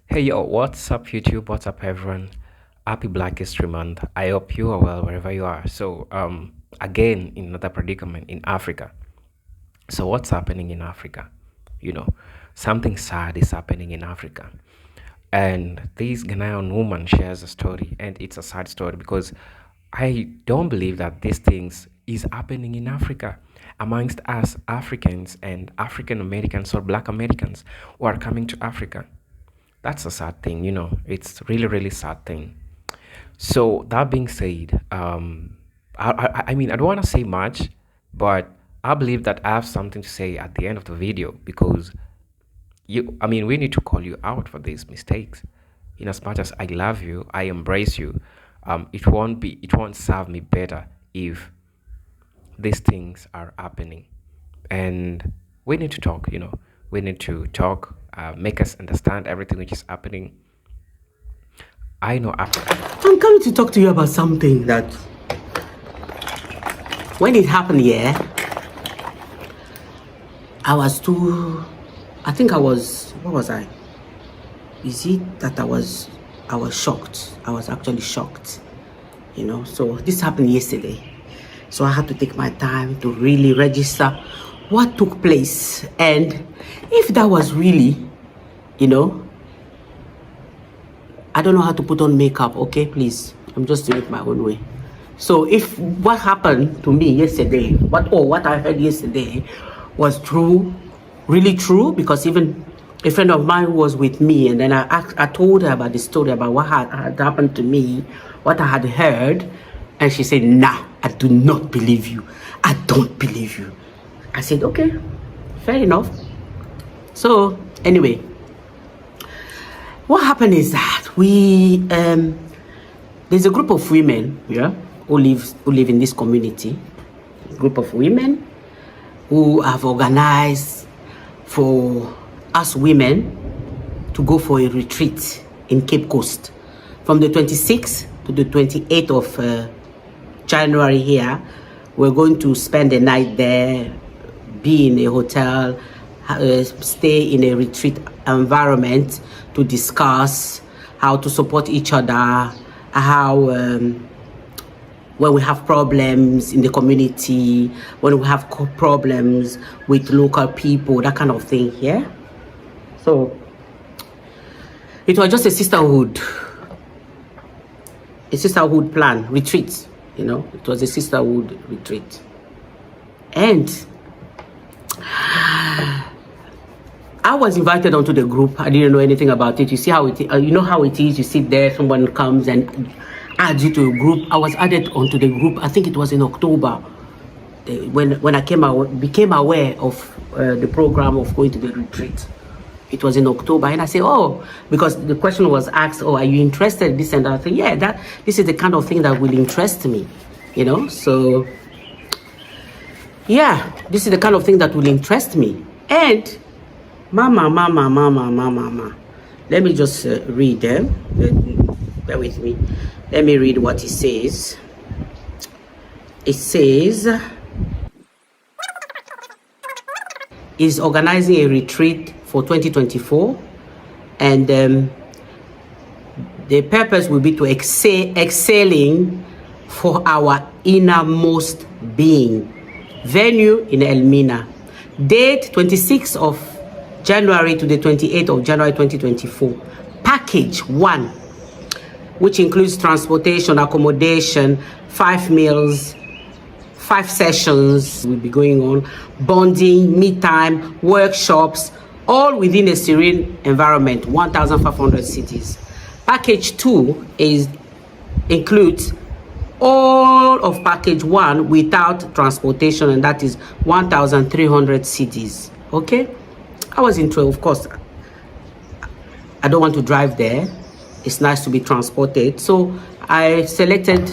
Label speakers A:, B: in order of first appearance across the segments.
A: Hey yo, what's up YouTube? What's up everyone? Happy Black History Month. I hope you are well wherever you are. Again in another predicament in Africa. So what's happening in Africa? You know, something sad is happening in Africa. And this Ghanaian woman shares a story, and it's a sad story because I don't believe that these things is happening in Africa amongst us Africans and African Americans or Black Americans who are coming to Africa. That's a sad thing, it's really, really sad thing. So that being said, I mean, I don't want to say much, but I believe that I have something to say at the end of the video because we need to call you out for these mistakes. In as much as I love you, I embrace you. It won't serve me better if these things are happening, and we need to talk. We need to talk, make us understand everything which is happening. I know
B: I'm coming to talk to you about something that when it happened here, what was I? Is it that I was shocked? I was actually shocked, so this happened yesterday. So I had to take my time to really register what took place. And if that was really, I don't know how to put on makeup, okay, please. I'm just doing it my own way. So if what happened to me yesterday, what I heard yesterday was true, really true, because even a friend of mine was with me, and then I told her about the story about what had happened to me, what I had heard, and she said, nah, I do not believe you. I don't believe you. I said, okay, fair enough. So anyway, what happened is that there's a group of women who live in this community. A group of women who have organized for us women to go for a retreat in Cape Coast from the 26th to the 28th of January here. We're going to spend the night there, be in a hotel, stay in a retreat environment to discuss how to support each other, how when we have problems in the community, when we have problems with local people, that kind of thing, yeah? So it was just a sisterhood plan, retreat, it was a sisterhood retreat. And I was invited onto the group. I didn't know anything about it. You see how you know how it is. You sit there, someone comes and adds you to a group. I was added onto the group. I think it was in October when I became aware of the program of going to the retreat. It was in October, and I said, oh, because the question was asked, oh, are you interested in this and that? I said, yeah, this is the kind of thing that will interest me, So yeah, this is the kind of thing that will interest me. And Mama. Let me just read them. Bear with me. Let me read what it says. It says, is organizing a retreat for 2024, and the purpose will be to excelling for our innermost being. Venue in Elmina. Date 26th of January to the 28th of January 2024. Package 1, which includes transportation, accommodation, 5 meals, 5 sessions will be going on, bonding, meet time, workshops, all within a serene environment, 1,500 cities. Package 2 includes all of package 1 without transportation, and that is 1,300 cities. Okay, I was into, of course, I don't want to drive there. It's nice to be transported, so I selected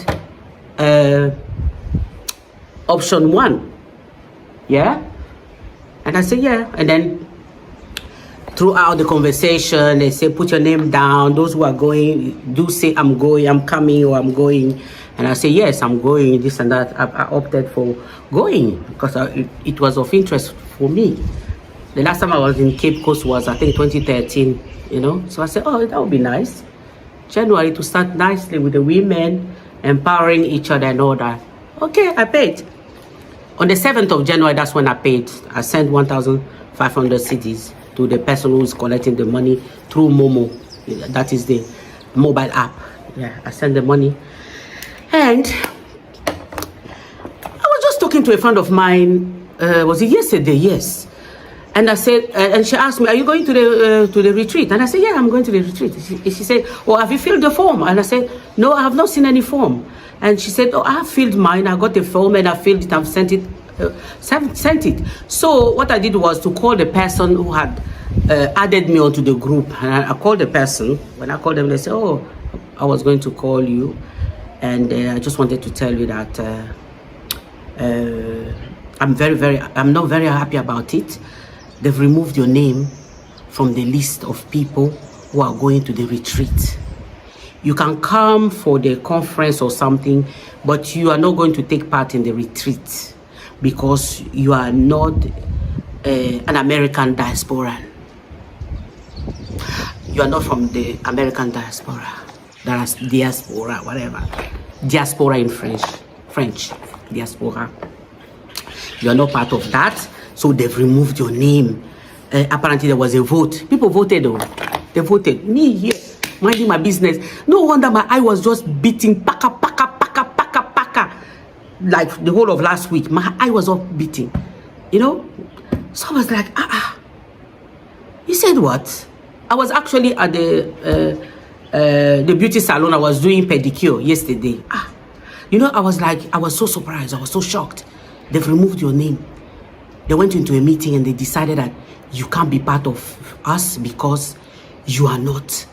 B: option 1. Yeah, and I said yeah, and then throughout the conversation they say put your name down. Those who are going, do say I'm going, I'm coming, or I'm going. And I say, yes, I'm going, this and that. I opted for going because it was of interest for me. The last time I was in Cape Coast was, I think, 2013, So I said, oh, that would be nice. January to start nicely with the women, empowering each other and all that. Okay, I paid. On the 7th of January, that's when I paid. I sent 1,500 cedis to the person who's collecting the money through Momo. That is the mobile app. Yeah, I sent the money. And I was just talking to a friend of mine, was it yesterday? Yes. And I said, and she asked me, are you going to the retreat? And I said, yeah, I'm going to the retreat. She said, oh, have you filled the form? And I said, no, I have not seen any form. And she said, oh, I have filled mine. I got the form and I filled it. I've sent it. So what I did was to call the person who had added me onto the group. And I called the person. When I called them, they said, oh, I was going to call you. And I just wanted to tell you that I'm not very happy about it. They've removed your name from the list of people who are going to the retreat. You can come for the conference or something, but you are not going to take part in the retreat because you are not an American diasporan. You are not from the American diaspora. That's diaspora, whatever. Diaspora in French, diaspora. You are not part of that. So they've removed your name. Apparently there was a vote. People voted though. They voted. Me here, minding my business. No wonder my eye was just beating paka. Like the whole of last week, my eye was up beating. So I was like, You said what? I was actually at the beauty salon. I was doing pedicure yesterday. I was so surprised. I was so shocked. They've removed your name. They went into a meeting and they decided that you can't be part of us because you are not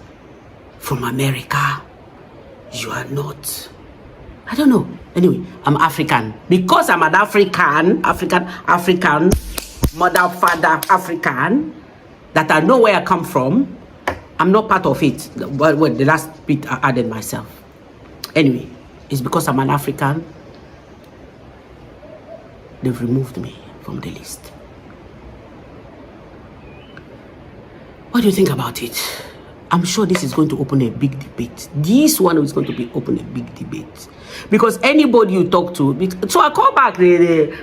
B: from America. You are not. I don't know. Anyway, I'm African. Because I'm an African, mother, father, African, that I know where I come from, I'm not part of it. Well, the last bit I added myself. Anyway, it's because I'm an African. They've removed me from the list. What do you think about it? I'm sure this is going to open a big debate. This one is going to open a big debate. Because anybody you talk to... So I called back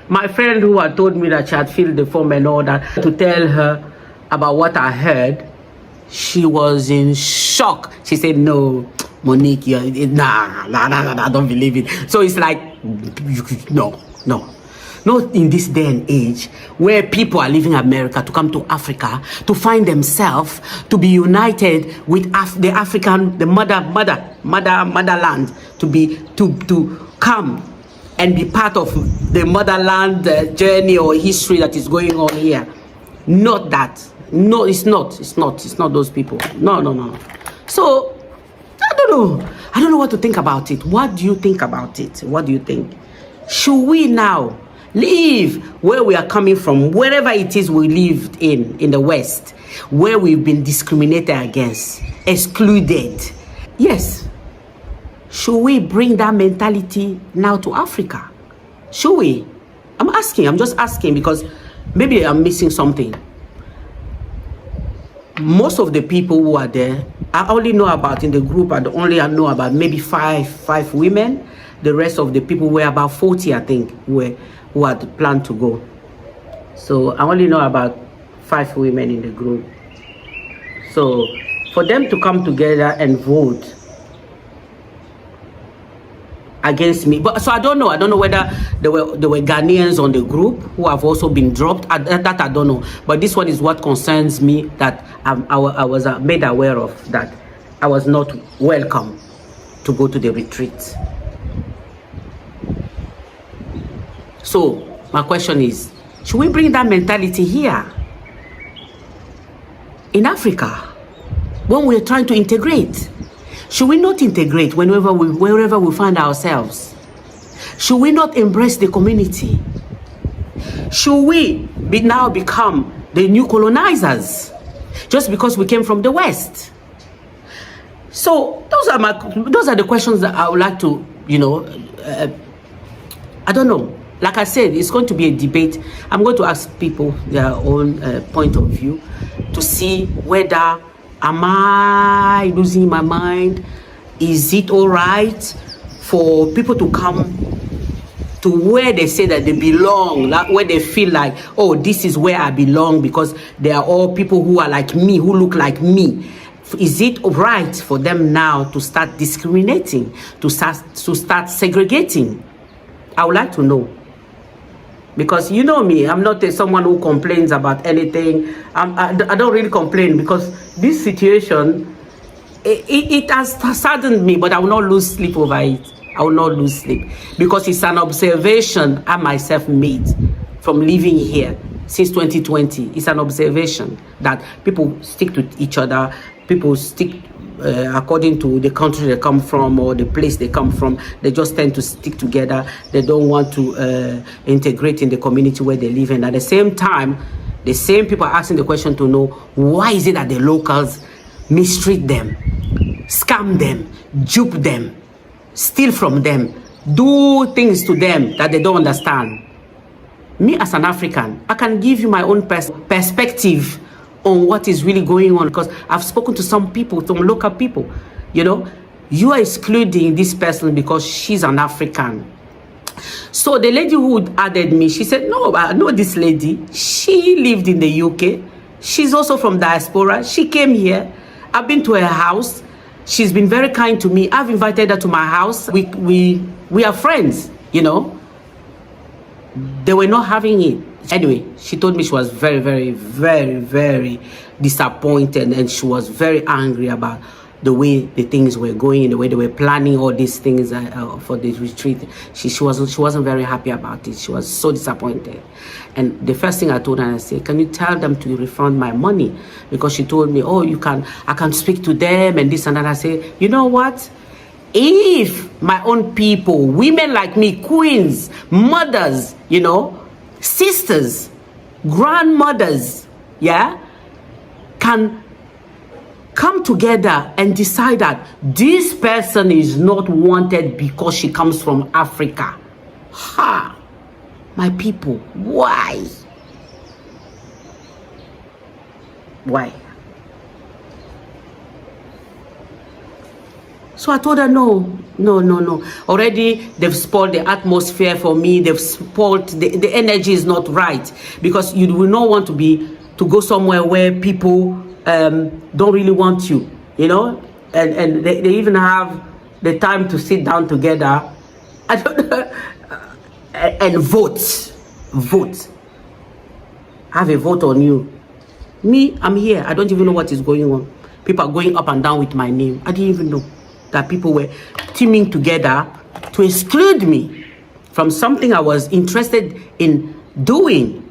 B: my friend who had told me that she had filled the form and all that to tell her about what I heard. She was in shock. She said, no, Monique, nah, I don't believe it. So it's like, no. Not in this day and age where people are leaving America to come to Africa to find themselves, to be united with the African, the motherland, to come and be part of the motherland journey or history that is going on here. Not that. No, it's not. It's not those people. No. So, I don't know what to think about it. What do you think about it? What do you think? Should we now leave where we are coming from, wherever it is we lived in the West, where we've been discriminated against, excluded? Yes. Should we bring that mentality now to Africa? Should we? I'm just asking because maybe I'm missing something. Most of the people who are there, I only know about in the group, I know about maybe five women. The rest of the people were about 40, I think, who had planned to go. So I only know about 5 women in the group. So for them to come together and vote against me, but so I don't know whether there were Ghanaians on the group who have also been dropped. That I don't know. But this one is what concerns me, that I was made aware of, that I was not welcome to go to the retreat. So my question is, should we bring that mentality here in Africa when we're trying to integrate? Should we not integrate wherever we find ourselves? Should we not embrace the community? Should we now become the new colonizers just because we came from the West? So those are the questions that I would like to, I don't know. Like I said, it's going to be a debate. I'm going to ask people their own point of view to see whether am I losing my mind? Is it all right for people to come to where they say that they belong, like where they feel like, oh, this is where I belong because they are all people who are like me, who look like me? Is it right for them now to start discriminating, to start segregating? I would like to know. Because you know me, I'm not someone who complains about anything. I don't really complain because this situation, it has saddened me, but I will not lose sleep over it. I will not lose sleep because it's an observation I myself made from living here since 2020. It's an observation that people stick to each other. People stick according to the country they come from or the place they come from. They just tend to stick together. They don't want to integrate in the community where they live. And at the same time, the same people are asking the question to know why is it that the locals mistreat them, scam them, dupe them, steal from them, do things to them that they don't understand. Me as an African, I can give you my own perspective on what is really going on because I've spoken to some people, some local people. You know, you are excluding this person because she's an African. So the lady who added me, she said, no, I know this lady. She lived in the UK. She's also from diaspora. She came here. I've been to her house. She's been very kind to me. I've invited her to my house. We are friends, you know. They were not having it. Anyway, she told me she was very, very, very, very disappointed and she was very angry about the way the things were going, the way they were planning all these things for the retreat. She wasn't very happy about it. She was so disappointed. And the first thing I told her, I said, can you tell them to refund my money? Because she told me, oh, I can speak to them and this and that. I said, you know what? If my own people, women like me, queens, mothers, you know, sisters, grandmothers, yeah, can come together and decide that this person is not wanted because she comes from Africa. Ha! My people, why? Why? So I told her, no. Already they've spoiled the atmosphere for me. They've spoiled, the energy is not right. Because you will not want to go somewhere where people don't really want you, you know? And they even have the time to sit down together and vote. Have a vote on you. Me, I'm here. I don't even know what is going on. People are going up and down with my name. I didn't even know that people were teaming together to exclude me from something I was interested in doing.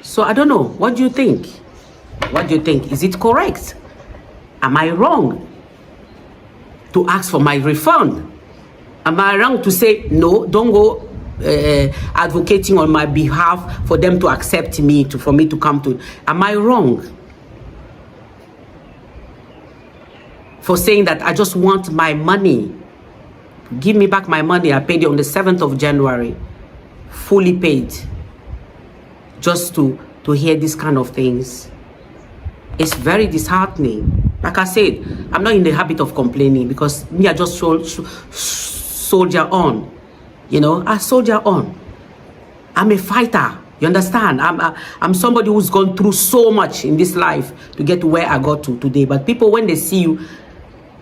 B: So I don't know. What do you think? What do you think? Is it correct? Am I wrong to ask for my refund? Am I wrong to say, no, don't go advocating on my behalf for them to accept me, for me to come to? Am I wrong for saying that I just want my money? Give me back my money. I paid it on the 7th of January, fully paid, just to hear this kind of things. It's very disheartening. Like I said, I'm not in the habit of complaining because me, I just soldier on. You know, I soldier on. I'm a fighter. You understand? I'm somebody who's gone through so much in this life to get to where I got to today. But people, when they see you,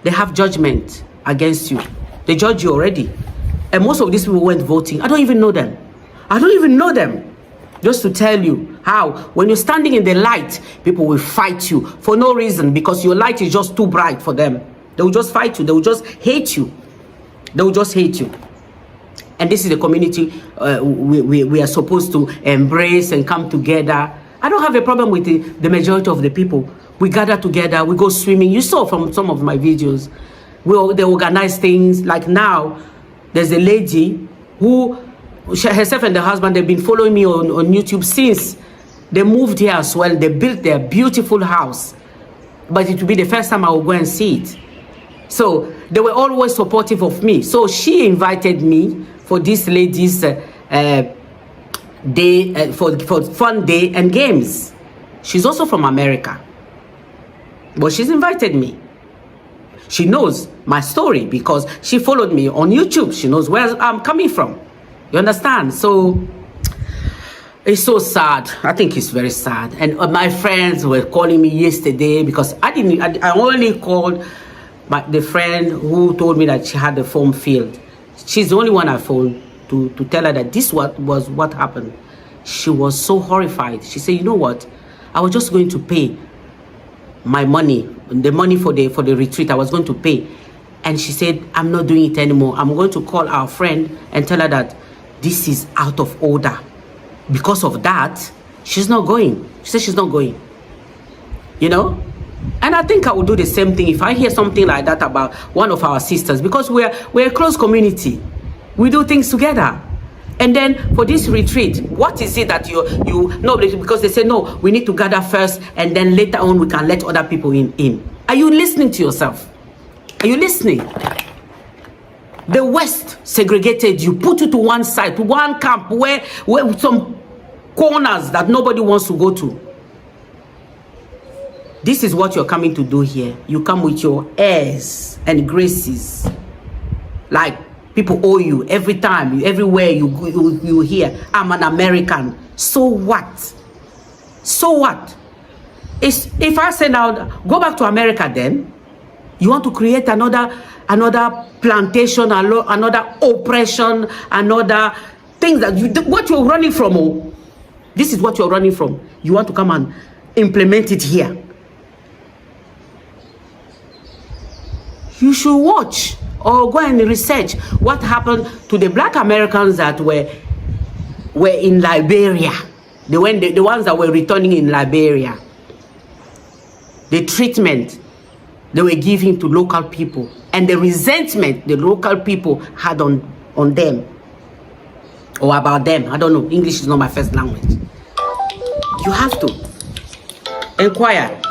B: they have judgment against you. They judge you already. And most of these people went voting. I don't even know them. I don't even know them. Just to tell you how, when you're standing in the light, people will fight you for no reason because your light is just too bright for them. They will just fight you. They will just hate you. They will just hate you. And this is the community we are supposed to embrace and come together. I don't have a problem with the majority of the people. We gather together. We go swimming. You saw from some of my videos. They organize things. Like now, there's a lady who, herself and the husband, they've been following me on YouTube since they moved here as well. They built their beautiful house but it will be the first time I will go and see it. So they were always supportive of me. So she invited me for this ladies' day, for fun day and games. She's also from America, but she's invited me. She knows my story because she followed me on YouTube. She knows where I'm coming from. You understand? So it's so sad. I think it's very sad. And my friends were calling me yesterday because I only called the friend who told me that she had the form filled. She's the only one I phoned to tell her that this was what happened. She was so horrified. She said, you know what? I was just going to pay my money, the money for the retreat. I was going to pay. And she said, I'm not doing it anymore. I'm going to call our friend and tell her that this is out of order. Because of that, she's not going. She said she's not going. You know? And I think I will do the same thing if I hear something like that about one of our sisters, because we're a close community. We do things together. And then for this retreat, what is it that you no, because they say, no, we need to gather first and then later on we can let other people in. Are you listening to yourself? Are you listening? The West segregated you, put you to one side, to one camp where some corners that nobody wants to go to. This is what you're coming to do here. You come with your airs and graces. Like people owe you every time, everywhere you hear, I'm an American. So what? So what? If I say now, go back to America then, you want to create another plantation, another oppression, another thing that what you're running from. Oh, this is what you're running from. You want to come and implement it here. You should watch or go and research what happened to the Black Americans that were in Liberia. The ones that were returning in Liberia. The treatment they were giving to local people and the resentment the local people had on them or about them. I don't know. English is not my first language. You have to inquire.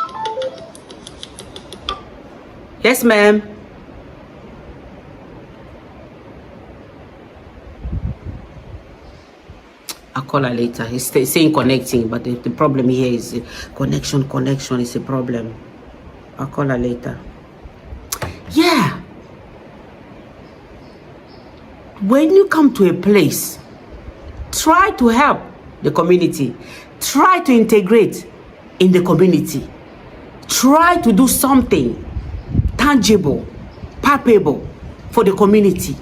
B: Yes, ma'am. I'll call her later. He's saying connecting, but the problem here is connection is a problem. I'll call her later. Yeah. When you come to a place, try to help the community. Try to integrate in the community. Try to do something tangible, palpable for the community.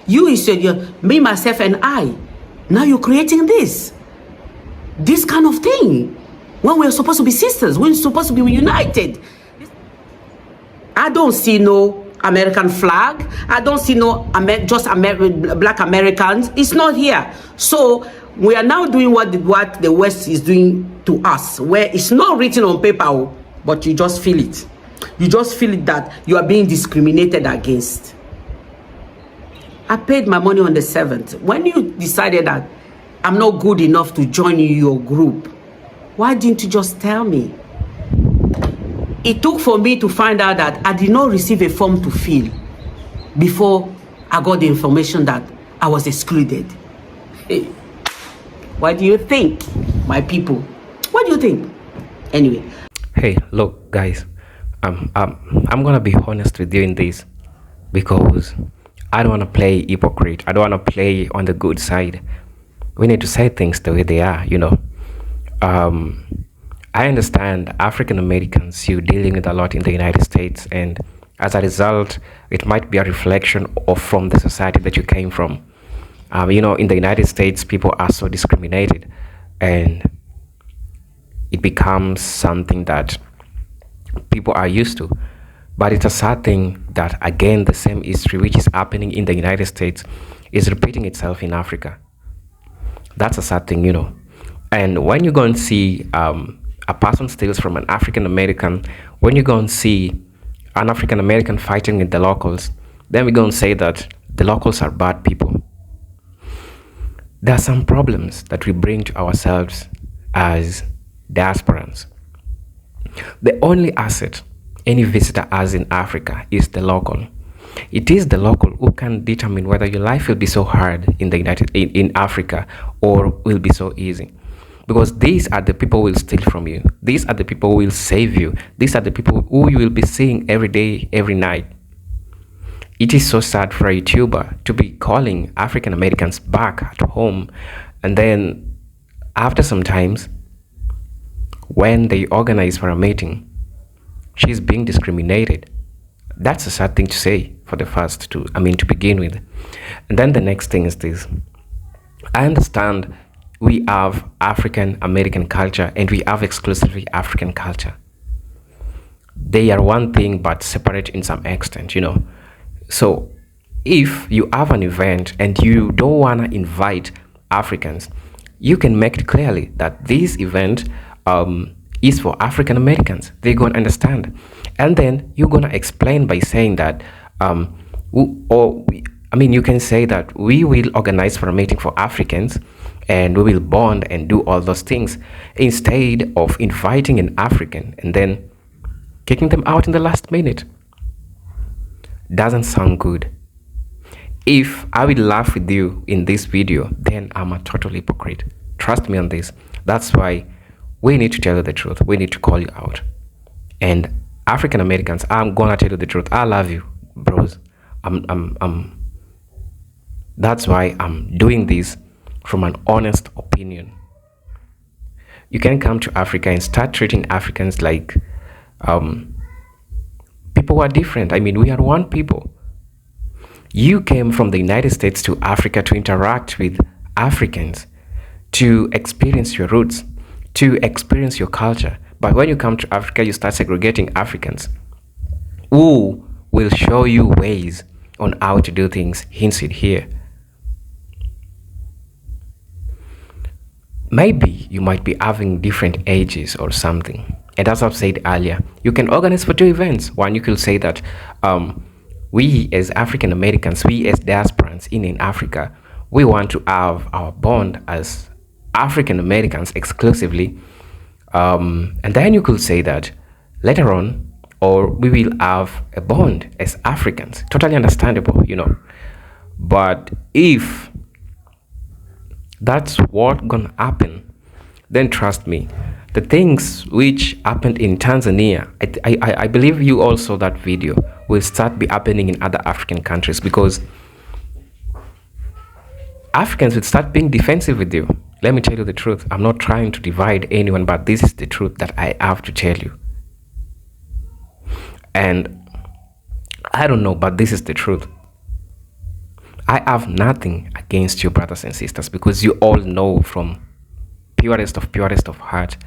B: You said, me, myself, and I. Now you're creating this kind of thing. When we're supposed to be sisters, we're supposed to be united. I don't see no American flag. I don't see no Black Americans. It's not here. So we are now doing what the West is doing to us, where it's not written on paper, but you just feel it. You just feel it that you are being discriminated against. I paid my money on the 7th. When you decided that I'm not good enough to join your group, why didn't you just tell me? It took for me to find out that I did not receive a form to fill before I got the information that I was excluded. Hey, what do you think, my people? What do you think? Anyway.
A: Hey, look, guys. I'm gonna be honest with you in this because I don't want to play hypocrite. I don't want to play on the good side. We need to say things the way they are, you know. I understand African Americans, you're dealing with a lot in the United States, and as a result, it might be a reflection from the society that you came from. You know, in the United States, people are so discriminated, and it becomes something that people are used to. But it's a sad thing that, again, the same history which is happening in the United States is repeating itself in Africa. That's a sad thing, you know. And when you go and see a person steals from an African American, when you go and see an African American fighting with the locals, then we go and say that the locals are bad people. There are some problems that we bring to ourselves as diasporans. The only asset any visitor has in Africa is the local. It is the local who can determine whether your life will be so hard in the in Africa or will be so easy. Because these are the people who will steal from you. These are the people who will save you. These are the people who you will be seeing every day, every night. It is so sad for a YouTuber to be calling African Americans back at home, and then after some times, when they organize for a meeting, she's being discriminated. That's a sad thing to say for the first to begin with. And then the next thing is this. I understand we have African American culture and we have exclusively African culture. They are one thing but separate in some extent, So if you have an event and you don't want to invite Africans, you can make it clearly that this event is for African Americans. They're going to understand. And then you're going to explain by saying that, you can say that we will organize for a meeting for Africans and we will bond and do all those things instead of inviting an African and then kicking them out in the last minute. Doesn't sound good. If I will laugh with you in this video, then I'm a total hypocrite. Trust me on this. That's why we need to tell you the truth. We need to call you out. And African Americans, I'm gonna tell you the truth. I love you, bros. That's why I'm doing this from an honest opinion. You can come to Africa and start treating Africans like people who are different. We are one people. You came from the United States to Africa to interact with Africans, to experience your roots, to experience your culture. But when you come to Africa, you start segregating Africans who will show you ways on how to do things hinted here. Maybe you might be having different ages or something. And as I've said earlier, you can organize for two events. One, you could say that we as African Americans, we as diasporans in Africa, we want to have our bond as African Americans exclusively. And then you could say that later on, or we will have a bond as Africans. Totally understandable, But if that's what gonna happen, then trust me, the things which happened in Tanzania, I believe you all saw that video, will start be happening in other African countries, because Africans will start being defensive with you. Let me tell you the truth. I'm not trying to divide anyone, but this is the truth that I have to tell you. And I don't know, but this is the truth. I have nothing against you, brothers and sisters, because you all know from purest of heart,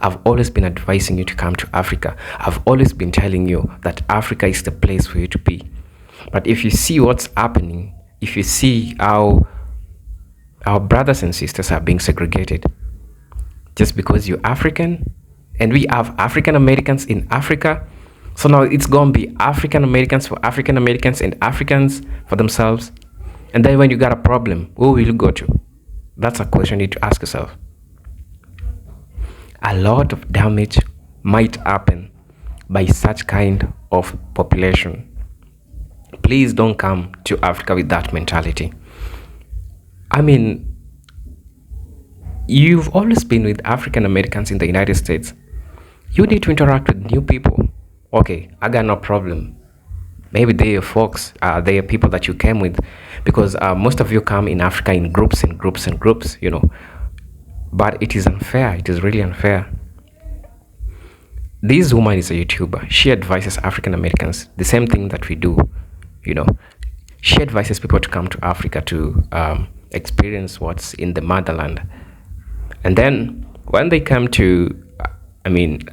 A: I've always been advising you to come to Africa. I've always been telling you that Africa is the place for you to be. But if you see what's happening, if you see how our brothers and sisters are being segregated just because you're African, and we have African Americans in Africa, so now it's going to be African Americans for African Americans and Africans for themselves. And then when you got a problem, who will you go to? That's a question you need to ask yourself. A lot of damage might happen by such kind of population. Please don't come to Africa with that mentality. You've always been with African Americans in the United States. You need to interact with new people. Okay, I got no problem. Maybe they are folks, they are people that you came with, because most of you come in Africa in groups and groups and groups, But it is unfair. It is really unfair. This woman is a YouTuber. She advises African Americans the same thing that we do, She advises people to come to Africa to experience what's in the motherland. And then when they come to,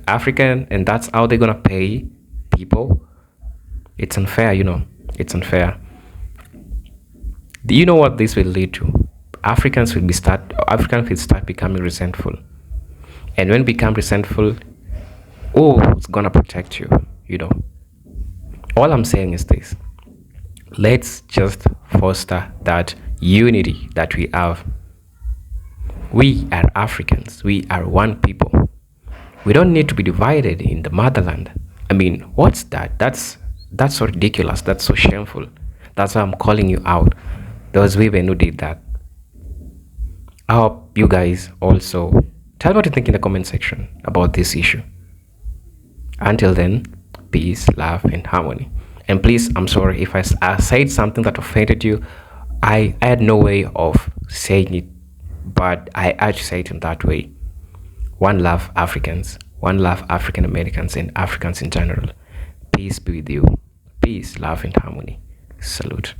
A: Africa, and that's how they're going to pay people, it's unfair, It's unfair. Do you know what this will lead to? Africans will start becoming resentful. And when become resentful, who's gonna protect you? All I'm saying is this: let's just foster that unity that we have. We are Africans. We are one people. We don't need to be divided in the motherland. I mean, what's that? That's so ridiculous. That's so shameful. That's why I'm calling you out. There was women who did that. I hope you guys also tell me what you think in the comment section about this issue. Until then, peace, love, and harmony. And please, I'm sorry if I said something that offended you. I had no way of saying it, but I had to say it in that way. One love, Africans. One love, African Americans and Africans in general. Peace be with you. Peace, love, and harmony. Salute.